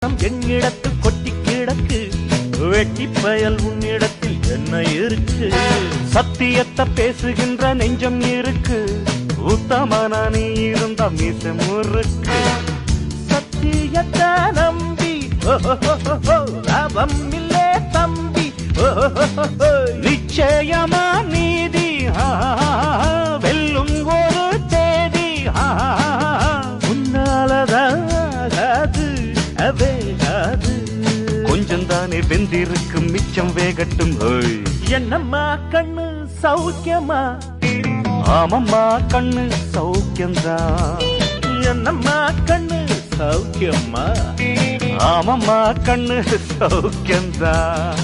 ஆட்டம் என்னிடத்தில் கொட்டி கிடக்கு, வெட்டி பயல் உன்னிடத்தில் என்ன இருக்கு? சத்தியத்தை பேசுகின்ற நெஞ்சம் இருக்கு, உத்தமன நீ இருந்த மீச முறுக்கு. சத்தியத்தை நம்பி லாபம் இல்லே தம்பி, நிச்சயமா நீதி வெல்லும் ஒரு தேதி. உன்னாலதாகாது அவேகாது, கொஞ்சம் தானே வெந்திருக்கும் மிச்சம் வேகட்டும். என்னம்மா கண்ணு சௌக்கியமா? ஆமம்மா கண்ணு சௌக்கியம்தான். என்னம்மா கண்ணு சௌக்கியமா? ஆமம்மா கண்ணு சௌக்கியம்தான்.